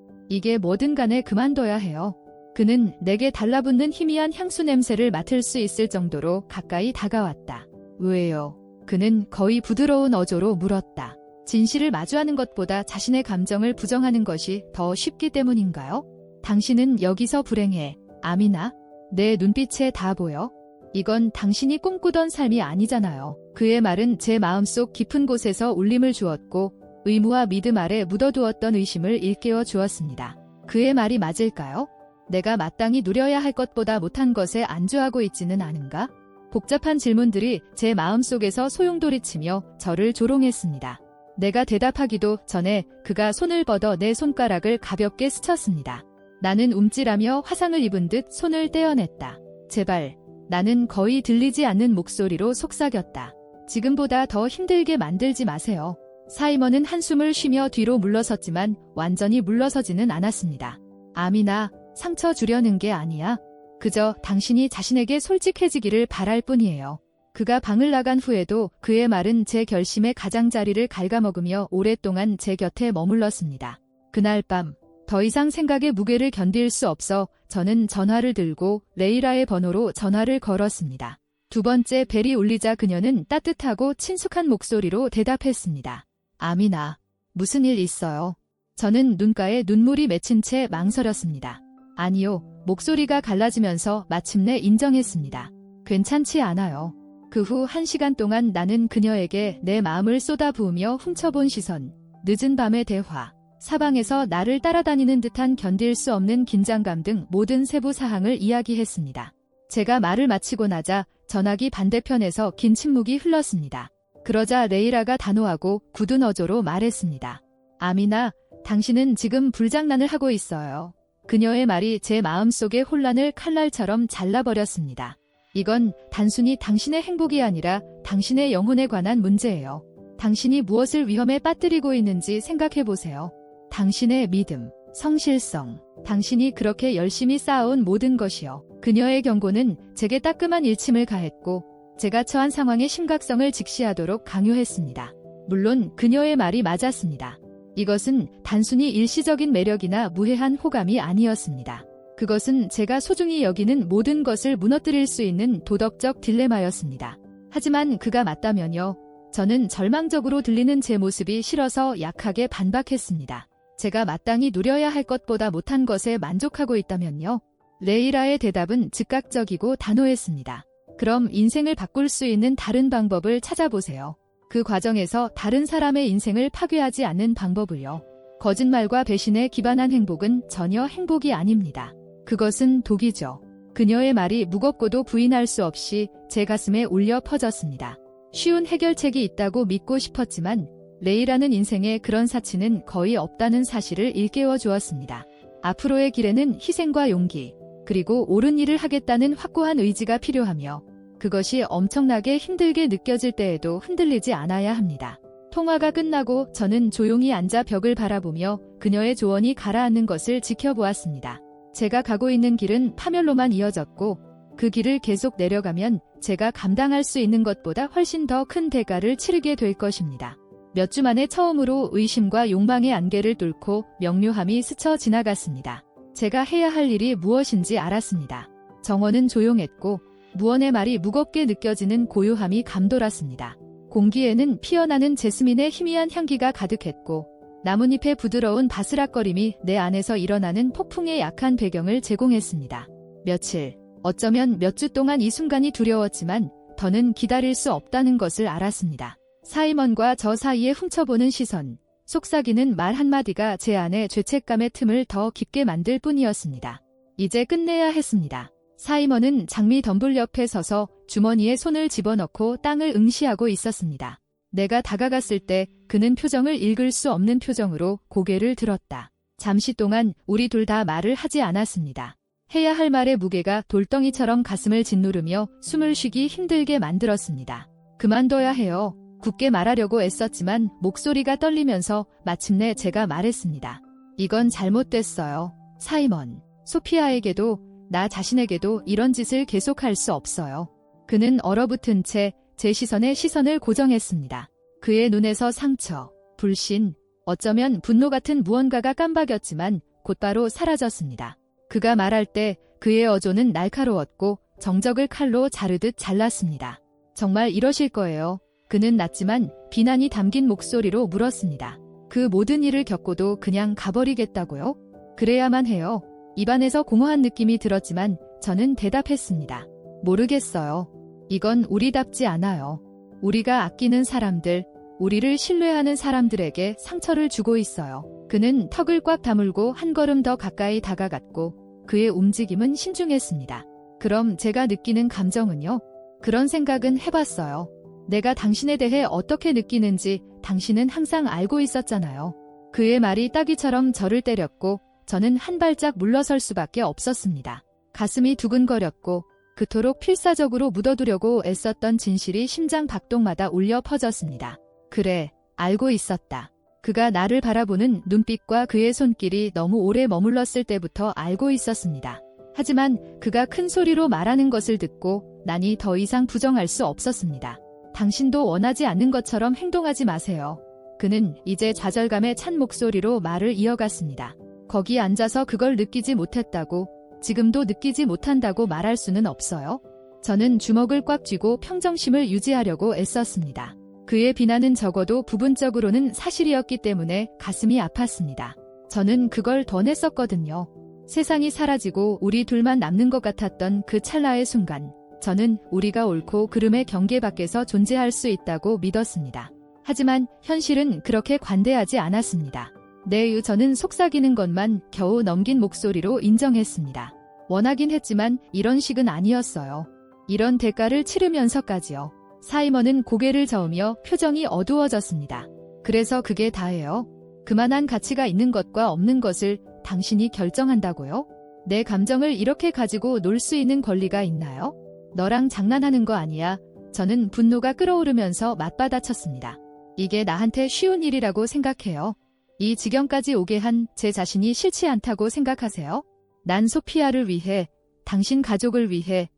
뭐든 간에 그만둬야 해요. 그는 내게 달라붙는 희미한 향수 냄새를 맡을 수 있을 정도로 가까이 다가왔다. 왜요? 그는 거의 부드러운 어조로 물었다. 진실을 마주하는 것보다 자신의 감정을 부정하는 것이 더 쉽기 때문인가요? 당신은 여기서 불행해. 아미나, 내 눈빛에 다 보여. 이건 당신이 꿈꾸던 삶이 아니잖아요. 그의 말은 제 마음속 깊은 곳에서 울림을 주었고 의무와 믿음 아래 묻어두었던 의심을 일깨워 주었습니다. 그의 말이 맞을까요? 내가 마땅히 누려야 할 것보다 못한 것에 안주하고 있지는 않은가? 복잡한 질문들이 제 마음속에서 소용돌이치며 저를 조롱했습니다. 내가 대답하기도 전에 그가 손을 뻗어 내 손가락을 가볍게 스쳤습니다. 나는 움찔하며 화상을 입은 듯 손을 떼어냈다. 제발, 나는 거의 들리지 않는 목소리로 속삭였다. 지금보다 더 힘들게 만들지 마세요. 사이먼은 한숨을 쉬며 뒤로 물러섰지만 완전히 물러서지는 않았습니다. 아미나, 상처 주려는 게 아니야. 그저 당신이 자신에게 솔직해지기를 바랄 뿐이에요. 그가 방을 나간 후에도 그의 말은 제 결심의 가장자리를 갉아먹으며 오랫동안 제 곁에 머물렀습니다. 그날 밤, 더 이상 생각의 무게를 견딜 수 없어 저는 전화를 들고 레이라의 번호로 전화를 걸었습니다. 두 번째 벨이 울리자 그녀는 따뜻하고 친숙한 목소리로 대답했습니다. 아미나, 무슨 일 있어요? 저는 눈가에 눈물이 맺힌 채 망설였습니다. 아니요, 목소리가 갈라지면서 마침내 인정했습니다. 괜찮지 않아요. 그 후 1시간 동안 나는 그녀에게 내 마음을 쏟아부으며 훔쳐본 시선, 늦은 밤의 대화, 사방에서 나를 따라다니는 듯한 견딜 수 없는 긴장감 등 모든 세부 사항을 이야기했습니다. 제가 말을 마치고 나자 전화기 반대편에서 긴 침묵이 흘렀습니다. 그러자 레이라가 단호하고 굳은 어조로 말했습니다. 아미나, 당신은 지금 불장난을 하고 있어요. 그녀의 말이 제 마음속의 혼란을 칼날처럼 잘라버렸습니다. 이건 단순히 당신의 행복이 아니라 당신의 영혼에 관한 문제예요. 당신이 무엇을 위험에 빠뜨리고 있는지 생각해보세요. 당신의 믿음, 성실성, 당신이 그렇게 열심히 쌓아온 모든 것이요. 그녀의 경고는 제게 따끔한 일침을 가했고 제가 처한 상황의 심각성을 직시하도록 강요했습니다. 물론 그녀의 말이 맞았습니다. 이것은 단순히 일시적인 매력이나 무해한 호감이 아니었습니다. 그것은 제가 소중히 여기는 모든 것을 무너뜨릴 수 있는 도덕적 딜레마였습니다. 하지만 그가 맞다면요. 저는 절망적으로 들리는 제 모습이 싫어서 약하게 반박했습니다. 제가 마땅히 누려야 할 것보다 못한 것에 만족하고 있다면요. 레이라의 대답은 즉각적이고 단호했습니다. 그럼 인생을 바꿀 수 있는 다른 방법을 찾아보세요. 그 과정에서 다른 사람의 인생을 파괴하지 않는 방법을요. 거짓말과 배신에 기반한 행복은 전혀 행복이 아닙니다. 그것은 독이죠. 그녀의 말이 무겁고도 부인할 수 없이 제 가슴에 울려 퍼졌습니다. 쉬운 해결책이 있다고 믿고 싶었지만 레이라는 인생에 그런 사치는 거의 없다는 사실을 일깨워 주었습니다. 앞으로의 길에는 희생과 용기, 그리고 옳은 일을 하겠다는 확고한 의지가 필요하며 그것이 엄청나게 힘들게 느껴질 때에도 흔들리지 않아야 합니다. 통화가 끝나고 저는 조용히 앉아 벽을 바라보며 그녀의 조언이 가라앉는 것을 지켜보았습니다. 제가 가고 있는 길은 파멸로만 이어졌고 그 길을 계속 내려가면 제가 감당할 수 있는 것보다 훨씬 더 큰 대가를 치르게 될 것입니다. 몇 주 만에 처음으로 의심과 욕망의 안개를 뚫고 명료함이 스쳐 지나갔습니다. 제가 해야 할 일이 무엇인지 알았습니다. 정원은 조용했고 무언의 말이 무겁게 느껴지는 고요함이 감돌았습니다. 공기에는 피어나는 제스민의 희미한 향기가 가득했고 나뭇잎의 부드러운 바스락거림이 내 안에서 일어나는 폭풍의 약한 배경을 제공했습니다. 며칠, 어쩌면 몇 주 동안 이 순간이 두려웠지만 더는 기다릴 수 없다는 것을 알았습니다. 사이먼과 저 사이에 훔쳐보는 시선, 속삭이는 말 한마디가 제 안에 죄책감의 틈을 더 깊게 만들 뿐이었습니다. 이제 끝내야 했습니다. 사이먼은 장미 덤불 옆에 서서 주머니에 손을 집어넣고 땅을 응시하고 있었습니다. 내가 다가갔을 때 그는 표정을 읽을 수 없는 표정으로 고개를 들었다. 잠시 동안 우리 둘 다 말을 하지 않았습니다. 해야 할 말의 무게가 돌덩이처럼 가슴을 짓누르며 숨을 쉬기 힘들게 만들었습니다. 그만둬야 해요. 굳게 말하려고 애썼지만 목소리가 떨리면서 마침내 제가 말했습니다. 이건 잘못됐어요. 사이먼, 소피아에게도 나 자신에게도 이런 짓을 계속할 수 없어요. 그는 얼어붙은 채 제 시선을 고정했습니다. 그의 눈에서 상처, 불신, 어쩌면 분노 같은 무언가가 깜박였지만 곧바로 사라졌습니다. 그가 말할 때 그의 어조는 날카로웠고 정적을 칼로 자르듯 잘랐습니다. 정말 이러실 거예요. 그는 낮지만 비난이 담긴 목소리로 물었습니다. 그 모든 일을 겪고도 그냥 가버리겠다고요? 그래야만 해요. 입안에서 공허한 느낌이 들었지만 저는 대답했습니다. 모르겠어요. 이건 우리답지 않아요. 우리가 아끼는 사람들, 우리를 신뢰하는 사람들에게 상처를 주고 있어요. 그는 턱을 꽉 다물고 한 걸음 더 가까이 다가갔고 그의 움직임은 신중했습니다. 그럼 제가 느끼는 감정은요? 그런 생각은 해봤어요. 내가 당신에 대해 어떻게 느끼는지 당신은 항상 알고 있었잖아요. 그의 말이 따귀처럼 저를 때렸고 저는 한 발짝 물러설 수밖에 없었습니다. 가슴이 두근거렸고 그토록 필사적으로 묻어두려고 애썼던 진실이 심장 박동마다 울려 퍼졌습니다. 그래, 알고 있었다. 그가 나를 바라보는 눈빛과 그의 손길이 너무 오래 머물렀을 때부터 알고 있었습니다. 하지만 그가 큰 소리로 말하는 것을 듣고 난이 더 이상 부정할 수 없었습니다. 당신도 원하지 않는 것처럼 행동하지 마세요. 그는 이제 좌절감에 찬 목소리로 말을 이어갔습니다. 거기 앉아서 그걸 느끼지 못했다고, 지금도 느끼지 못한다고 말할 수는 없어요. 저는 주먹을 꽉 쥐고 평정심을 유지하려고 애썼습니다. 그의 비난은 적어도 부분적으로는 사실이었기 때문에 가슴이 아팠습니다. 저는 그걸 더 냈었거든요. 세상이 사라지고 우리 둘만 남는 것 같았던 그 찰나의 순간, 저는 우리가 옳고 그름의 경계 밖에서 존재할 수 있다고 믿었습니다. 하지만 현실은 그렇게 관대하지 않았습니다. 네, 저는 속삭이는 것만 겨우 넘긴 목소리로 인정했습니다. 원하긴 했지만 이런 식은 아니었어요. 이런 대가를 치르면서까지요. 사이먼은 고개를 저으며 표정이 어두워졌습니다. 그래서 그게 다예요. 그만한 가치가 있는 것과 없는 것을 당신이 결정한다고요? 내 감정을 이렇게 가지고 놀 수 있는 권리가 있나요? 너랑 장난하는 거 아니야. 저는 분노가 끓어오르면서 맞받아쳤습니다. 이게 나한테 쉬운 일이라고 생각해요. 이 지경까지 오게 한 제 자신이 싫지 않다고 생각하세요? 난 소피아를 위해, 당신 가족을 위해,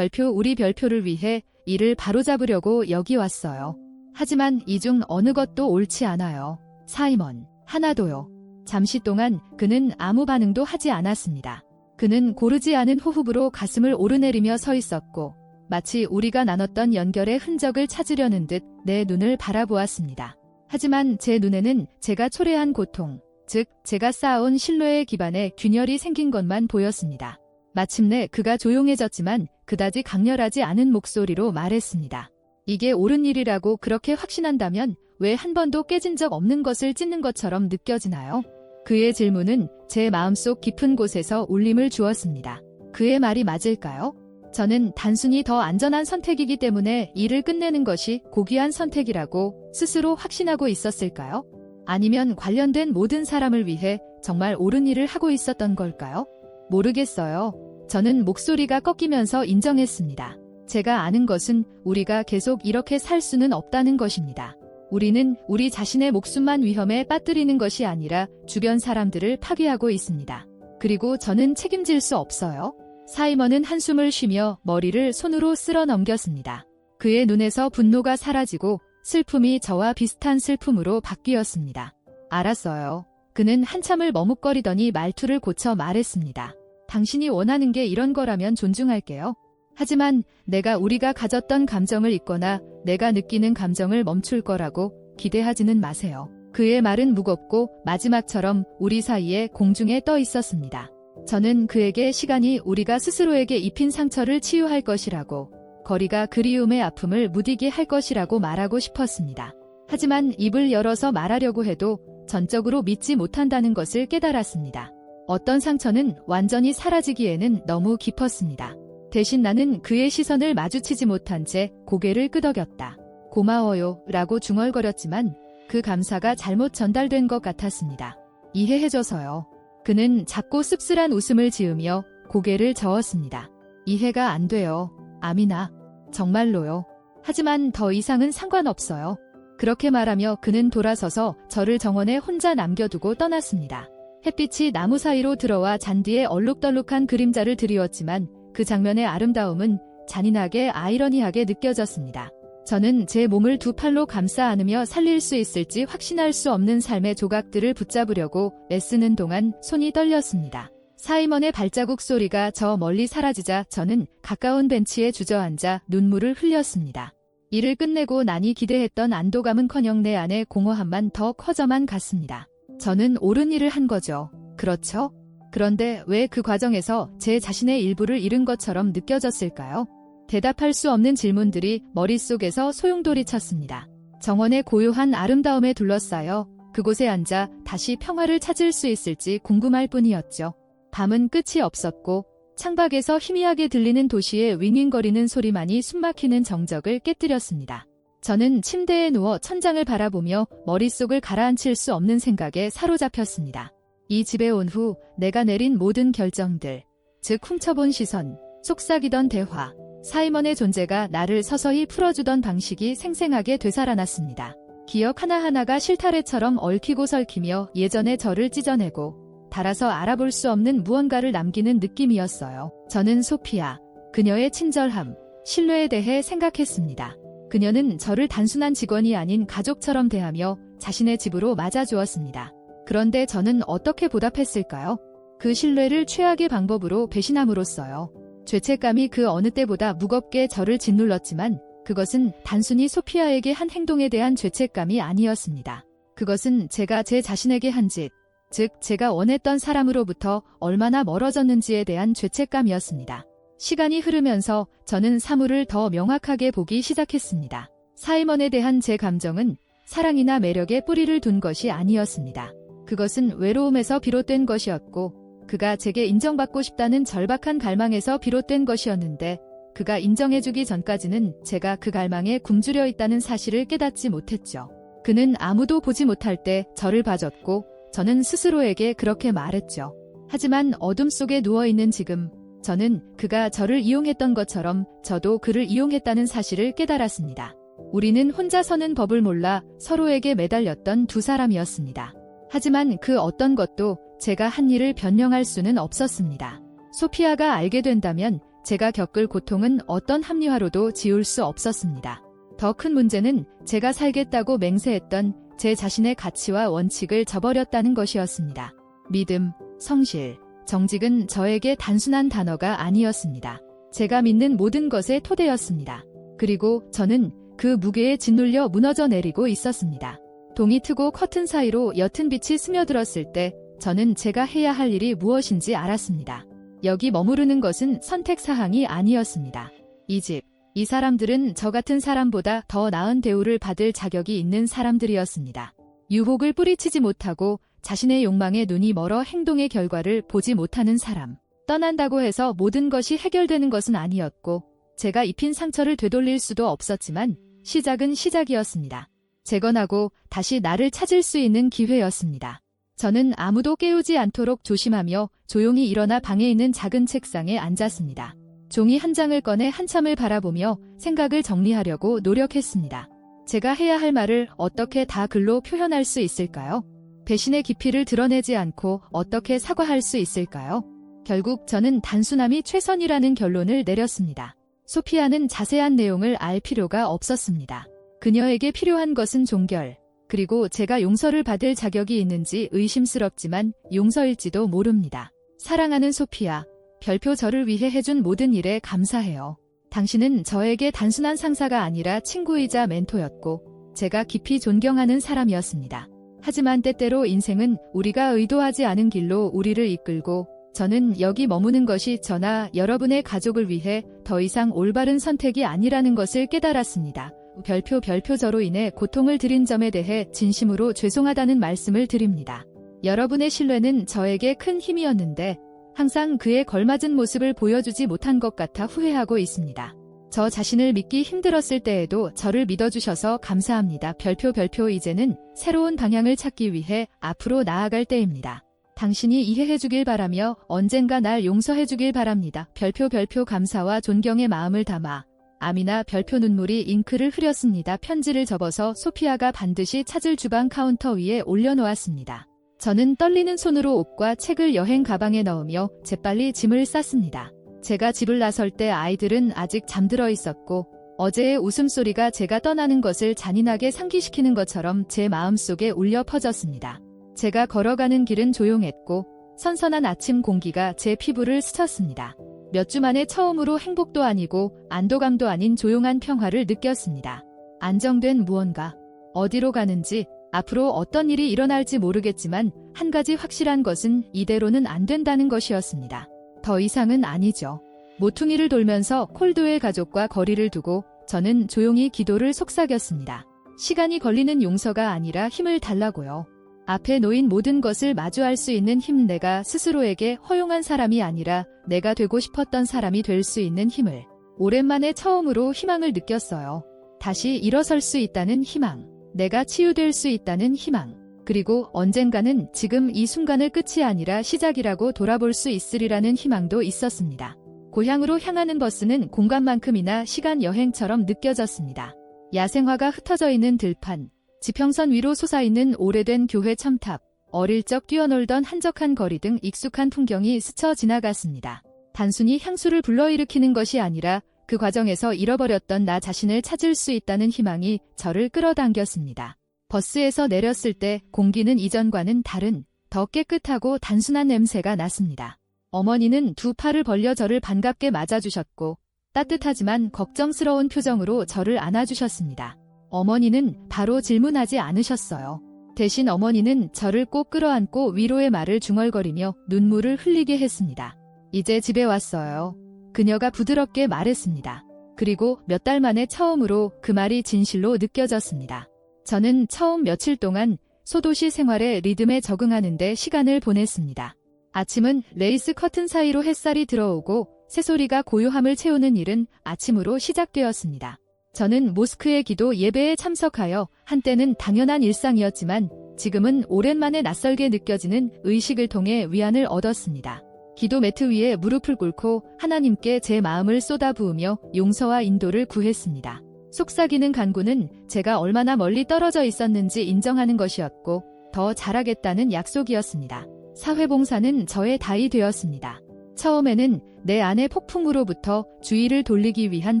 우리 별표를 위해 이를 바로잡으려고 여기 왔어요. 하지만 이 중 어느 것도 옳지 않아요. 사이먼, 하나도요. 잠시 동안 그는 아무 반응도 하지 않았습니다. 그는 고르지 않은 호흡으로 가슴을 오르내리며 서 있었고 마치 우리가 나눴던 연결의 흔적을 찾으려는 듯 내 눈을 바라보았습니다. 하지만 제 눈에는 제가 초래한 고통, 즉 제가 쌓아온 신뢰의 기반에 균열이 생긴 것만 보였습니다. 마침내 그가 조용해졌지만 그다지 강렬하지 않은 목소리로 말했습니다. 이게 옳은 일이라고 그렇게 확신한다면 왜 한 번도 깨진 적 없는 것을 찢는 것처럼 느껴지나요? 그의 질문은 제 마음속 깊은 곳에서 울림을 주었습니다. 그의 말이 맞을까요? 저는 단순히 더 안전한 선택이기 때문에 일을 끝내는 것이 고귀한 선택이라고 스스로 확신하고 있었을까요? 아니면 관련된 모든 사람을 위해 정말 옳은 일을 하고 있었던 걸까요? 모르겠어요. 저는 목소리가 꺾이면서 인정했습니다. 제가 아는 것은 우리가 계속 이렇게 살 수는 없다는 것입니다. 우리는 우리 자신의 목숨만 위험에 빠뜨리는 것이 아니라 주변 사람들을 파괴하고 있습니다. 그리고 저는 책임질 수 없어요. 사이먼은 한숨을 쉬며 머리를 손으로 쓸어 넘겼습니다. 그의 눈에서 분노가 사라지고 슬픔이 저와 비슷한 슬픔으로 바뀌었습니다. 알았어요. 그는 한참을 머뭇거리더니 말투를 고쳐 말했습니다. 당신이 원하는 게 이런 거라면 존중할게요. 하지만 내가 우리가 가졌던 감정을 잊거나 내가 느끼는 감정을 멈출 거라고 기대하지는 마세요. 그의 말은 무겁고 마지막처럼 우리 사이에 공중에 떠 있었습니다. 저는 그에게 시간이 우리가 스스로에게 입힌 상처를 치유할 것이라고, 거리가 그리움의 아픔을 무디게 할 것이라고 말하고 싶었습니다. 하지만 입을 열어서 말하려고 해도 전적으로 믿지 못한다는 것을 깨달았습니다. 어떤 상처는 완전히 사라지기에는 너무 깊었습니다. 대신 나는 그의 시선을 마주치지 못한 채 고개를 끄덕였다. 고마워요 라고 중얼거렸지만 그 감사가 잘못 전달된 것 같았습니다. 이해해줘서요. 그는 작고 씁쓸한 웃음을 지으며 고개를 저었습니다. 이해가 안 돼요. 아미나. 정말로요. 하지만 더 이상은 상관없어요. 그렇게 말하며 그는 돌아서서 저를 정원에 혼자 남겨두고 떠났습니다. 햇빛이 나무 사이로 들어와 잔디에 얼룩덜룩한 그림자를 드리웠지만 그 장면의 아름다움은 잔인하게 아이러니하게 느껴졌습니다. 저는 제 몸을 두 팔로 감싸 안으며 살릴 수 있을지 확신할 수 없는 삶의 조각들을 붙잡으려고 애쓰는 동안 손이 떨렸습니다. 사이먼의 발자국 소리가 저 멀리 사라지자 저는 가까운 벤치에 주저앉아 눈물을 흘렸습니다. 일을 끝내고 나니 기대했던 안도감은커녕 내 안의 공허함만 더 커져만 갔습니다. 저는 옳은 일을 한 거죠. 그렇죠? 그런데 왜 그 과정에서 제 자신의 일부를 잃은 것처럼 느껴졌을까요? 대답할 수 없는 질문들이 머릿속에서 소용돌이 쳤습니다. 정원의 고요한 아름다움에 둘러싸여 그곳에 앉아 다시 평화를 찾을 수 있을지 궁금할 뿐이었죠. 밤은 끝이 없었고 창밖에서 희미하게 들리는 도시의 윙윙거리는 소리만이 숨막히는 정적을 깨뜨렸습니다. 저는 침대에 누워 천장을 바라보며 머릿속을 가라앉힐 수 없는 생각에 사로잡혔습니다. 이 집에 온 후 내가 내린 모든 결정들, 즉 훔쳐본 시선, 속삭이던 대화, 사이먼의 존재가 나를 서서히 풀어주던 방식이 생생하게 되살아났습니다. 기억 하나하나가 실타래처럼 얽히고 설키며 예전의 저를 찢어내고 달아서 알아볼 수 없는 무언가를 남기는 느낌이었어요. 저는 소피아, 그녀의 친절함, 신뢰에 대해 생각했습니다. 그녀는 저를 단순한 직원이 아닌 가족처럼 대하며 자신의 집으로 맞아주었습니다. 그런데 저는 어떻게 보답했을까요? 그 신뢰를 최악의 방법으로 배신함으로써요. 죄책감이 그 어느 때보다 무겁게 저를 짓눌렀지만 그것은 단순히 소피아에게 한 행동에 대한 죄책감이 아니었습니다. 그것은 제가 제 자신에게 한 짓, 즉 제가 원했던 사람으로부터 얼마나 멀어졌는지에 대한 죄책감이었습니다. 시간이 흐르면서 저는 사물을 더 명확하게 보기 시작했습니다. 사이먼에 대한 제 감정은 사랑이나 매력에 뿌리를 둔 것이 아니었습니다. 그것은 외로움에서 비롯된 것이었고 그가 제게 인정받고 싶다는 절박한 갈망에서 비롯된 것이었는데 그가 인정해주기 전까지는 제가 그 갈망에 굶주려 있다는 사실을 깨닫지 못했죠. 그는 아무도 보지 못할 때 저를 봐줬고 저는 스스로에게 그렇게 말했죠. 하지만 어둠 속에 누워있는 지금 저는 그가 저를 이용했던 것처럼 저도 그를 이용했다는 사실을 깨달았습니다. 우리는 혼자 서는 법을 몰라 서로에게 매달렸던 두 사람이었습니다. 하지만 그 어떤 것도 제가 한 일을 변명할 수는 없었습니다. 소피아가 알게 된다면 제가 겪을 고통은 어떤 합리화로도 지울 수 없었습니다. 더 큰 문제는 제가 살겠다고 맹세했던 제 자신의 가치와 원칙을 저버렸다는 것이었습니다. 믿음, 성실, 정직은 저에게 단순한 단어가 아니었습니다. 제가 믿는 모든 것의 토대였습니다. 그리고 저는 그 무게에 짓눌려 무너져 내리고 있었습니다. 동이 트고 커튼 사이로 옅은 빛이 스며들었을 때 저는 제가 해야 할 일이 무엇인지 알았습니다. 여기 머무르는 것은 선택사항이 아니었습니다. 이 집, 이 사람들은 저 같은 사람보다 더 나은 대우를 받을 자격이 있는 사람들이었습니다. 유혹을 뿌리치지 못하고 자신의 욕망에 눈이 멀어 행동의 결과를 보지 못하는 사람. 떠난다고 해서 모든 것이 해결되는 것은 아니었고 제가 입힌 상처를 되돌릴 수도 없었지만 시작은 시작이었습니다. 재건하고 다시 나를 찾을 수 있는 기회였습니다. 저는 아무도 깨우지 않도록 조심하며 조용히 일어나 방에 있는 작은 책상에 앉았습니다. 종이 한 장을 꺼내 한참을 바라보며 생각을 정리하려고 노력했습니다. 제가 해야 할 말을 어떻게 다 글로 표현할 수 있을까요? 배신의 깊이를 드러내지 않고 어떻게 사과할 수 있을까요? 결국 저는 단순함이 최선이라는 결론을 내렸습니다. 소피아는 자세한 내용을 알 필요가 없었습니다. 그녀에게 필요한 것은 종결, 그리고 제가 용서를 받을 자격이 있는지 의심스럽지만 용서일지도 모릅니다. 사랑하는 소피아, 별표 저를 위해 해준 모든 일에 감사해요. 당신은 저에게 단순한 상사가 아니라 친구이자 멘토였고 제가 깊이 존경하는 사람이었습니다. 하지만 때때로 인생은 우리가 의도하지 않은 길로 우리를 이끌고 저는 여기 머무는 것이 저나 여러분의 가족을 위해 더 이상 올바른 선택이 아니라는 것을 깨달았습니다. 별표 저로 인해 고통을 드린 점에 대해 진심으로 죄송하다는 말씀을 드립니다. 여러분의 신뢰는 저에게 큰 힘이었는데 항상 그에 걸맞은 모습을 보여주지 못한 것 같아 후회하고 있습니다. 저 자신을 믿기 힘들었을 때에도 저를 믿어주셔서 감사합니다. 별표 이제는 새로운 방향을 찾기 위해 앞으로 나아갈 때입니다. 당신이 이해해주길 바라며 언젠가 날 용서해주길 바랍니다. 별표 감사와 존경의 마음을 담아 아미나 별표 눈물이 잉크를 흐렸습니다. 편지를 접어서 소피아가 반드시 찾을 주방 카운터 위에 올려놓았습니다. 저는 떨리는 손으로 옷과 책을 여행 가방에 넣으며 재빨리 짐을 쌌습니다. 제가 집을 나설 때 아이들은 아직 잠들어 있었고 어제의 웃음소리가 제가 떠나는 것을 잔인하게 상기시키는 것처럼 제 마음속에 울려 퍼졌습니다. 제가 걸어가는 길은 조용했고 선선한 아침 공기가 제 피부를 스쳤습니다. 몇 주 만에 처음으로 행복도 아니고 안도감도 아닌 조용한 평화를 느꼈습니다. 안정된 무언가. 어디로 가는지 앞으로 어떤 일이 일어날지 모르겠지만 한 가지 확실한 것은 이대로는 안 된다는 것이었습니다. 더 이상은 아니죠. 모퉁이를 돌면서 콜드웰 가족과 거리를 두고 저는 조용히 기도를 속삭였습니다. 시간이 걸리는 용서가 아니라 힘을 달라고요. 앞에 놓인 모든 것을 마주할 수 있는 힘, 내가 스스로에게 허용한 사람이 아니라 내가 되고 싶었던 사람이 될 수 있는 힘을. 오랜만에 처음으로 희망을 느꼈어요. 다시 일어설 수 있다는 희망. 내가 치유될 수 있다는 희망. 그리고 언젠가는 지금 이 순간을 끝이 아니라 시작이라고 돌아볼 수 있으리라는 희망도 있었습니다. 고향으로 향하는 버스는 공간만큼이나 시간 여행처럼 느껴졌습니다. 야생화가 흩어져 있는 들판, 지평선 위로 솟아있는 오래된 교회 첨탑, 어릴 적 뛰어놀던 한적한 거리 등 익숙한 풍경이 스쳐 지나갔습니다. 단순히 향수를 불러일으키는 것이 아니라 그 과정에서 잃어버렸던 나 자신을 찾을 수 있다는 희망이 저를 끌어당겼습니다. 버스에서 내렸을 때 공기는 이전과는 다른, 더 깨끗하고 단순한 냄새가 났습니다. 어머니는 두 팔을 벌려 저를 반갑게 맞아주셨고 따뜻하지만 걱정스러운 표정으로 저를 안아주셨습니다. 어머니는 바로 질문하지 않으셨어요. 대신 어머니는 저를 꼭 끌어안고 위로의 말을 중얼거리며 눈물을 흘리게 했습니다. 이제 집에 왔어요. 그녀가 부드럽게 말했습니다. 그리고 몇 달 만에 처음으로 그 말이 진실로 느껴졌습니다. 저는 처음 며칠 동안 소도시 생활의 리듬에 적응하는 데 시간을 보냈습니다. 아침은 레이스 커튼 사이로 햇살이 들어오고 새소리가 고요함을 채우는 일은 아침으로 시작되었습니다. 저는 모스크의 기도 예배에 참석하여 한때는 당연한 일상이었지만 지금은 오랜만에 낯설게 느껴지는 의식을 통해 위안을 얻었습니다. 기도 매트 위에 무릎을 꿇고 하나님께 제 마음을 쏟아부으며 용서와 인도를 구했습니다. 속삭이는 간구는 제가 얼마나 멀리 떨어져 있었는지 인정하는 것이었고 더 잘하겠다는 약속이었습니다. 사회봉사는 저의 다이 되었습니다. 처음에는 내 안의 폭풍으로부터 주의를 돌리기 위한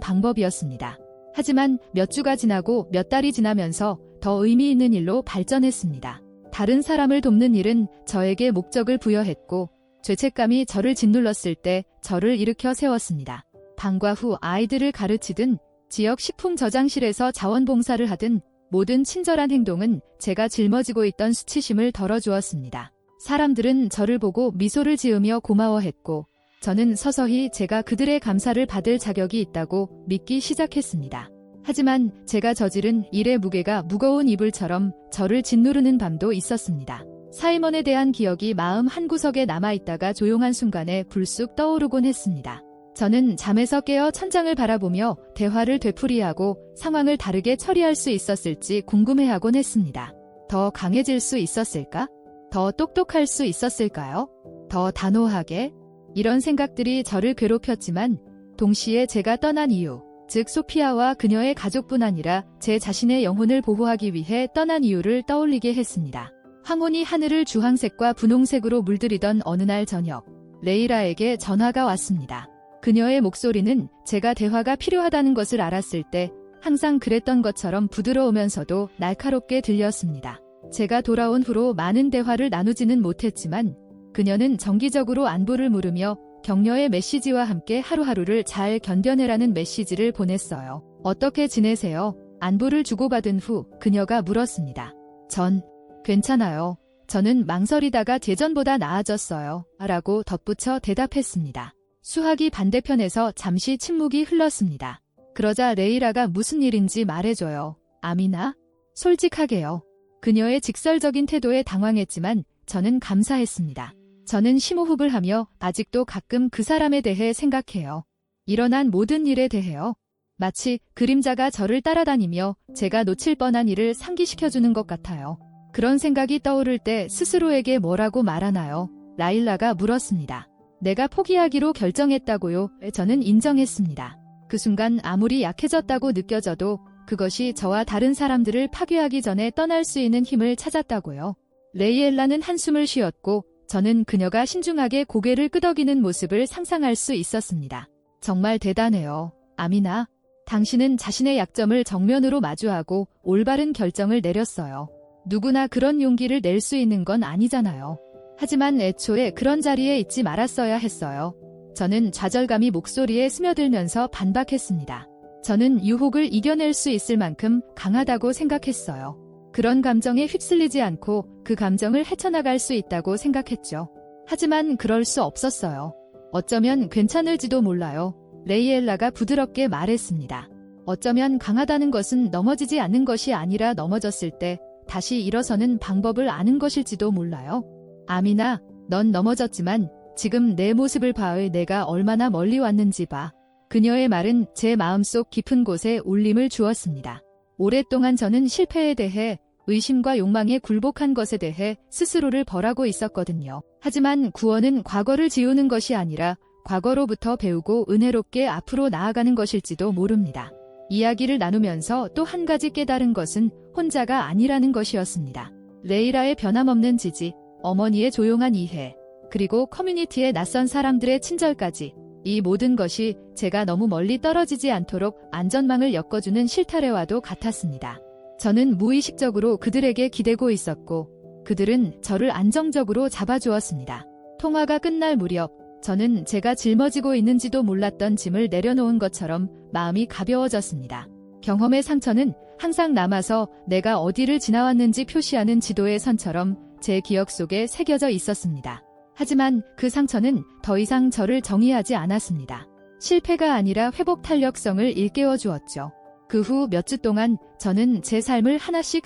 방법이었습니다. 하지만 몇 주가 지나고 몇 달이 지나면서 더 의미 있는 일로 발전했습니다. 다른 사람을 돕는 일은 저에게 목적을 부여했고 죄책감이 저를 짓눌렀을 때 저를 일으켜 세웠습니다. 방과 후 아이들을 가르치든 지역 식품 저장실에서 자원봉사를 하든 모든 친절한 행동은 제가 짊어지고 있던 수치심을 덜어주었습니다. 사람들은 저를 보고 미소를 지으며 고마워했고 저는 서서히 제가 그들의 감사를 받을 자격이 있다고 믿기 시작했습니다. 하지만 제가 저지른 일의 무게가 무거운 이불처럼 저를 짓누르는 밤도 있었습니다. 사이먼에 대한 기억이 마음 한구석에 남아있다가 조용한 순간에 불쑥 떠오르곤 했습니다. 저는 잠에서 깨어 천장을 바라보며 대화를 되풀이하고 상황을 다르게 처리할 수 있었을지 궁금해하곤 했습니다. 더 강해질 수 있었을까? 더 똑똑할 수 있었을까요? 더 단호하게? 이런 생각들이 저를 괴롭혔지만 동시에 제가 떠난 이유, 즉 소피아와 그녀의 가족뿐 아니라 제 자신의 영혼을 보호하기 위해 떠난 이유를 떠올리게 했습니다. 황혼이 하늘을 주황색과 분홍색으로 물들이던 어느 날 저녁, 레이라에게 전화가 왔습니다. 그녀의 목소리는 제가 대화가 필요하다는 것을 알았을 때 항상 그랬던 것처럼 부드러우면서도 날카롭게 들렸습니다. 제가 돌아온 후로 많은 대화를 나누지는 못했지만 그녀는 정기적으로 안부를 물으며 격려의 메시지와 함께 하루하루를 잘 견뎌내라는 메시지를 보냈어요. 어떻게 지내세요? 안부를 주고받은 후 그녀가 물었습니다. 전 괜찮아요. 저는 망설이다가 예전보다 나아졌어요. 라고 덧붙여 대답했습니다. 수화기 반대편에서 잠시 침묵이 흘렀습니다. 그러자 레이라가 무슨 일인지 말해줘요. 아미나? 솔직하게요. 그녀의 직설적인 태도에 당황했지만 저는 감사했습니다. 저는 심호흡을 하며 아직도 가끔 그 사람에 대해 생각해요. 일어난 모든 일에 대해요. 마치 그림자가 저를 따라다니며 제가 놓칠 뻔한 일을 상기시켜주는 것 같아요. 그런 생각이 떠오를 때 스스로에게 뭐라고 말하나요? 라일라가 물었습니다. 내가 포기하기로 결정했다고요. 저는 인정했습니다. 그 순간 아무리 약해졌다고 느껴져도 그것이 저와 다른 사람들을 파괴하기 전에 떠날 수 있는 힘을 찾았다고요. 레이엘라는 한숨을 쉬었고 저는 그녀가 신중하게 고개를 끄덕이는 모습을 상상할 수 있었습니다. 정말 대단해요. 아미나, 당신은 자신의 약점을 정면으로 마주하고 올바른 결정을 내렸어요. 누구나 그런 용기를 낼 수 있는 건 아니잖아요. 하지만 애초에 그런 자리에 있지 말았어야 했어요. 저는 좌절감이 목소리에 스며들면서 반박했습니다. 저는 유혹을 이겨낼 수 있을 만큼 강하다고 생각했어요. 그런 감정에 휩쓸리지 않고 그 감정을 헤쳐나갈 수 있다고 생각했죠. 하지만 그럴 수 없었어요. 어쩌면 괜찮을지도 몰라요. 레이엘라가 부드럽게 말했습니다. 어쩌면 강하다는 것은 넘어지지 않는 것이 아니라 넘어졌을 때 다시 일어서는 방법을 아는 것일지도 몰라요. 아미나, 넌 넘어졌지만 지금 내 모습을 봐의 내가 얼마나 멀리 왔는지 봐. 그녀의 말은 제 마음속 깊은 곳에 울림을 주었습니다. 오랫동안 저는 실패에 대해, 의심과 욕망에 굴복한 것에 대해 스스로를 벌하고 있었거든요. 하지만 구원은 과거를 지우는 것이 아니라 과거로부터 배우고 은혜롭게 앞으로 나아가는 것일지도 모릅니다. 이야기를 나누면서 또 한 가지 깨달은 것은 혼자가 아니라는 것이었습니다. 레이라의 변함없는 지지, 어머니의 조용한 이해, 그리고 커뮤니티의 낯선 사람들의 친절까지 이 모든 것이 제가 너무 멀리 떨어지지 않도록 안전망을 엮어주는 실타래와도 같았습니다. 저는 무의식적으로 그들에게 기대고 있었고 그들은 저를 안정적으로 잡아주었습니다. 통화가 끝날 무렵 저는 제가 짊어지고 있는지도 몰랐던 짐을 내려놓은 것처럼 마음이 가벼워졌습니다. 경험의 상처는 항상 남아서 내가 어디를 지나왔는지 표시하는 지도의 선처럼 제 기억 속에 새겨져 있었습니다. 하지만 그 상처는 더 이상 저를 정의하지 않았습니다. 실패가 아니라 회복 탄력성을 일깨워 주었죠. 그 후 몇 주 동안 저는 제 삶을 하나씩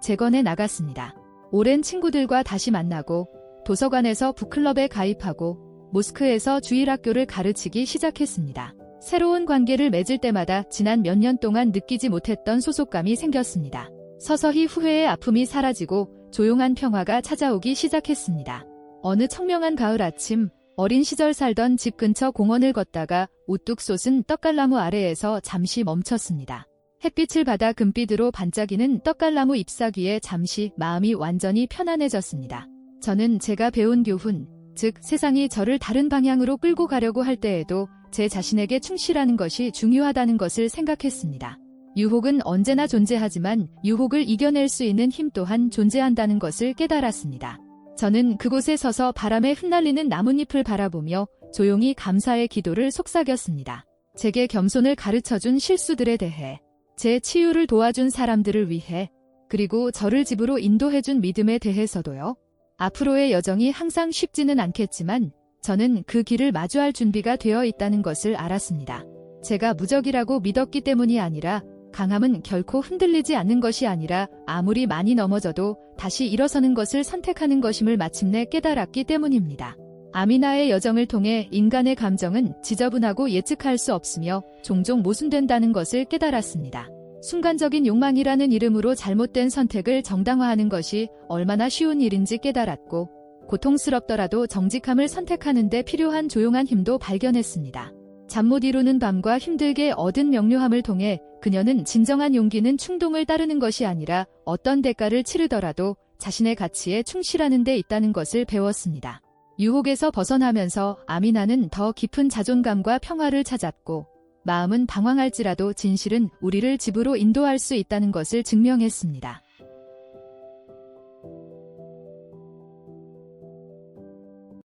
재건해 나갔습니다. 오랜 친구들과 다시 만나고 도서관에서 북클럽에 가입하고 모스크에서 주일학교를 가르치기 시작했습니다. 새로운 관계를 맺을 때마다 지난 몇 년 동안 느끼지 못했던 소속감이 생겼습니다. 서서히 후회의 아픔이 사라지고 조용한 평화가 찾아오기 시작했습니다. 어느 청명한 가을 아침, 어린 시절 살던 집 근처 공원을 걷다가 우뚝 솟은 떡갈나무 아래에서 잠시 멈췄습니다. 햇빛을 받아 금빛으로 반짝이는 떡갈나무 잎사귀에 잠시 마음이 완전히 편안해졌습니다. 저는 제가 배운 교훈, 즉 세상이 저를 다른 방향으로 끌고 가려고 할 때에도 제 자신에게 충실하는 것이 중요하다는 것을 생각했습니다. 유혹은 언제나 존재하지만 유혹을 이겨낼 수 있는 힘 또한 존재한다는 것을 깨달았습니다. 저는 그곳에 서서 바람에 흩날리는 나뭇잎을 바라보며 조용히 감사의 기도를 속삭였습니다. 제게 겸손을 가르쳐준 실수들에 대해, 제 치유를 도와준 사람들을 위해, 그리고 저를 집으로 인도해준 믿음에 대해서도요. 앞으로의 여정이 항상 쉽지는 않겠지만 저는 그 길을 마주할 준비가 되어 있다는 것을 알았습니다. 제가 무적이라고 믿었기 때문이 아니라 강함은 결코 흔들리지 않는 것이 아니라 아무리 많이 넘어져도 다시 일어서는 것을 선택하는 것임을 마침내 깨달았기 때문입니다. 아미나의 여정을 통해 인간의 감정은 지저분하고 예측할 수 없으며 종종 모순된다는 것을 깨달았습니다. 순간적인 욕망이라는 이름으로 잘못된 선택을 정당화하는 것이 얼마나 쉬운 일인지 깨달았고, 고통스럽더라도 정직함을 선택하는 데 필요한 조용한 힘도 발견했습니다. 잠 못 이루는 밤과 힘들게 얻은 명료함을 통해 그녀는 진정한 용기는 충동을 따르는 것이 아니라 어떤 대가를 치르더라도 자신의 가치에 충실하는 데 있다는 것을 배웠습니다. 유혹에서 벗어나면서 아미나는 더 깊은 자존감과 평화를 찾았고, 마음은 방황할지라도 진실은 우리를 집으로 인도할 수 있다는 것을 증명했습니다.